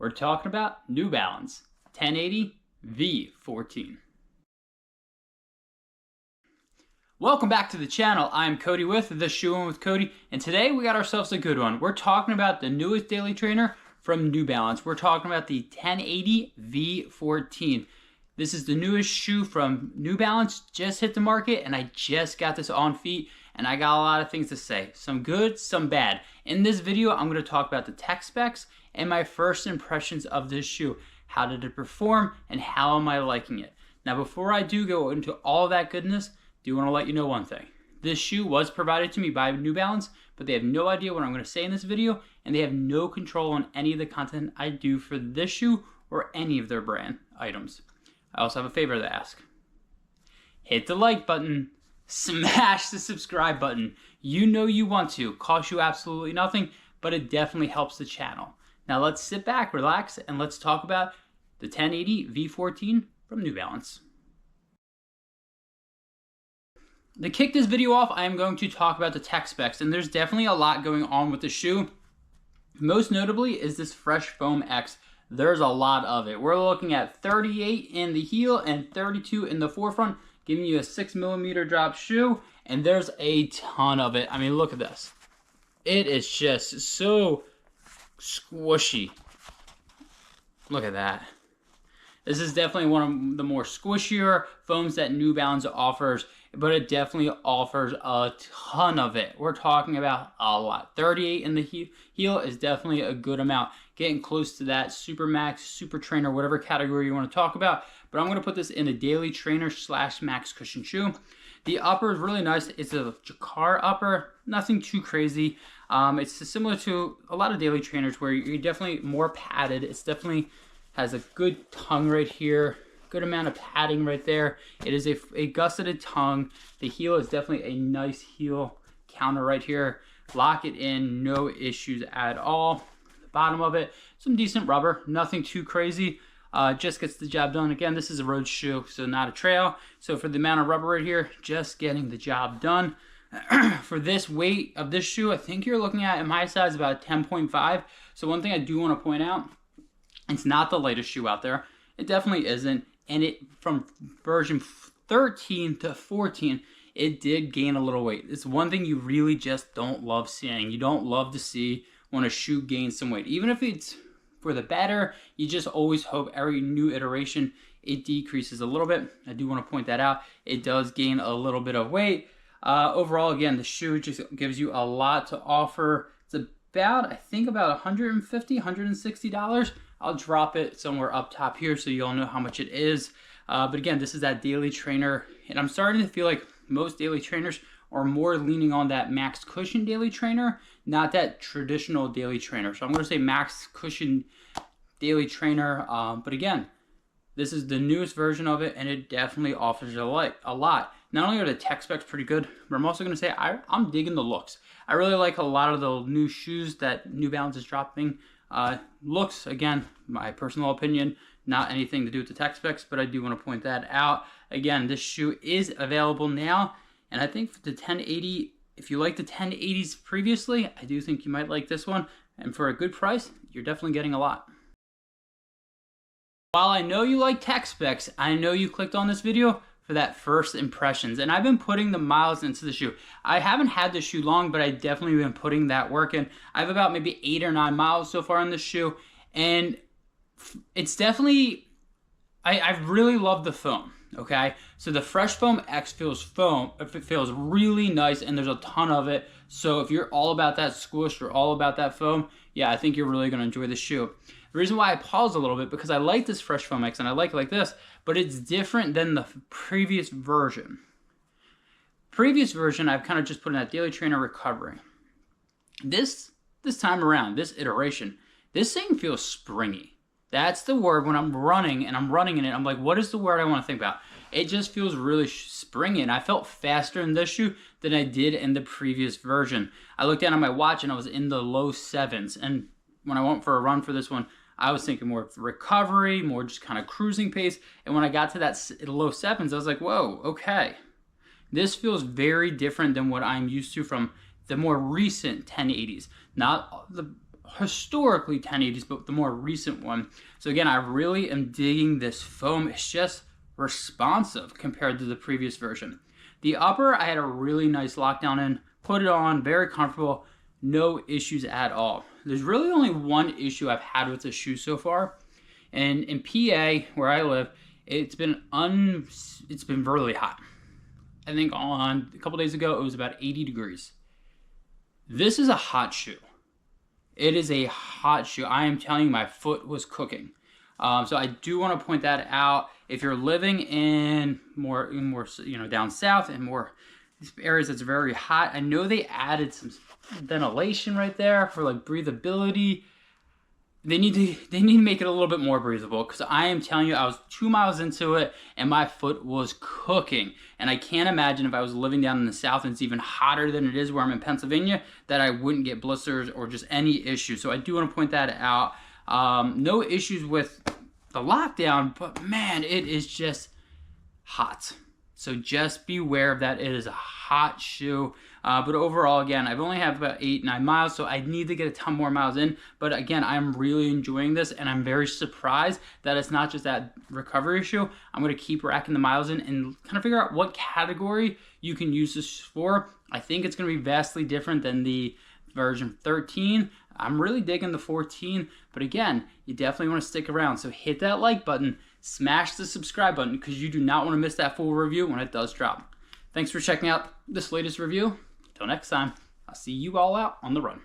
We're talking about New Balance 1080 V14. Welcome back to the channel. I'm Cody with the Shoe In With Cody, and today we got ourselves a good one. We're talking about the newest daily trainer from New Balance. We're talking about the 1080 V14. This is the newest shoe from New Balance, just hit the market, and I just got this on feet, and I got a lot of things to say. Some good, some bad. In this video, I'm going to talk about the tech specs and my first impressions of this shoe. How did it perform, and how am I liking it? Now, before I do go into all that goodness, I do want to let you know one thing. This shoe was provided to me by New Balance, but they have no idea what I'm going to say in this video, and they have no control on any of the content I do for this shoe or any of their brand items. I also have a favor to ask. Hit the like button, smash the subscribe button. You know you want to. Costs you absolutely nothing, but it definitely helps the channel. Now let's sit back, relax, and let's talk about the 1080 V14 from New Balance. To kick this video off, I am going to talk about the tech specs, and there's definitely a lot going on with the shoe. Most notably is this Fresh Foam X. There's a lot of it. We're looking at 38 in the heel and 32 in the forefront, giving you a 6mm drop shoe, and there's a ton of it. I mean, look at this. It is just so squishy. Look at that. This is definitely one of the more squishier foams that New Balance offers, but it definitely offers a ton of it. We're talking about a lot. 38 in the heel is definitely a good amount. Getting close to that Super Max, Super Trainer, whatever category you want to talk about. But I'm going to put this in a daily trainer / max cushion shoe. The upper is really nice. It's a jacquard upper, nothing too crazy. It's similar to a lot of daily trainers where you're definitely more padded. It's definitely has a good tongue right here, good amount of padding right there. It is a gusseted tongue. The heel is definitely a nice heel counter right here. Lock it in, no issues at all. The bottom of it, some decent rubber, nothing too crazy. Just gets the job done. Again, this is a road shoe, so not a trail. So for the amount of rubber right here, just getting the job done. For this weight of this shoe, I think you're looking at, in my size, about 10.5. So one thing I do want to point out, it's not the lightest shoe out there. It definitely isn't. And it, from version 13 to 14, it did gain a little weight. It's one thing you really just don't love seeing. You don't love to see when a shoe gains some weight. Even if it's for the better, you just always hope every new iteration it decreases a little bit. I do want to point that out. It does gain a little bit of weight. Overall, again, the shoe just gives you a lot to offer. It's about, I think, about $150, $160. I'll drop it somewhere up top here so you all know how much it is. But again, this is that daily trainer, and I'm starting to feel like most daily trainers are more leaning on that max cushion daily trainer, not that traditional daily trainer. So I'm going to say max cushion daily trainer. But again, this is the newest version of it, and it definitely offers a lot. Not only are the tech specs pretty good, but I'm also going to say I'm digging the looks. I really like a lot of the new shoes that New Balance is dropping. Looks, again, my personal opinion, not anything to do with the tech specs, but I do want to point that out. Again, this shoe is available now, and I think for the 1080, if you like the 1080s previously, I do think you might like this one, and for a good price, you're definitely getting a lot. While I know you like tech specs, I know you clicked on this video for that first impressions, and I've been putting the miles into the shoe. I haven't had the shoe long, but I definitely been putting that work in. I have about maybe 8 or 9 miles so far on this shoe, and it's definitely, I really love the foam. Okay, so the Fresh Foam X feels really nice, and there's a ton of it. So if you're all about that squish or all about that foam, yeah, I think you're really gonna enjoy the shoe. The reason why I paused a little bit, because I like this Fresh Foam X and I like it like this, but it's different than the previous version. Previous version, I've kind of just put in that daily trainer recovery. This time around, this iteration, this thing feels springy. That's the word when I'm running and I'm running in it. I'm like, what is the word I want to think about? It just feels really springy, and I felt faster in this shoe than I did in the previous version. I looked down at my watch and I was in the low 7s, and when I went for a run for this one, I was thinking more of recovery, more just kind of cruising pace, and when I got to that low 7s, I was like, whoa, okay. This feels very different than what I'm used to from the more recent 1080s. Not the historically 1080s, but the more recent one. So again, I really am digging this foam. It's just responsive compared to the previous version. The upper, I had a really nice lockdown in, put it on, very comfortable, no issues at all. There's really only one issue I've had with the shoe so far, and in PA, where I live, it's been really hot. I think on a couple days ago, it was about 80 degrees. This is a hot shoe. It is a hot shoe. I am telling you, my foot was cooking. So I do want to point that out. If you're living in more down south and more areas that's very hot, I know they added some ventilation right there for like breathability. They need to make it a little bit more breathable, because I am telling you, I was 2 miles into it and my foot was cooking. And I can't imagine if I was living down in the south and it's even hotter than it is where I'm in Pennsylvania, that I wouldn't get blisters or just any issues. So I do want to point that out. No issues with the lockdown, but man, it is just hot. So just beware of that. It is a hot shoe. But overall, again, I've only have about 8-9 miles, so I need to get a ton more miles in. But again, I'm really enjoying this, and I'm very surprised that it's not just that recovery issue. I'm going to keep racking the miles in and kind of figure out what category you can use this for. I think it's going to be vastly different than the version 13. I'm really digging the 14, but again, you definitely want to stick around. So hit that like button, smash the subscribe button, because you do not want to miss that full review when it does drop. Thanks for checking out this latest review. Till next time, I'll see you all out on the run.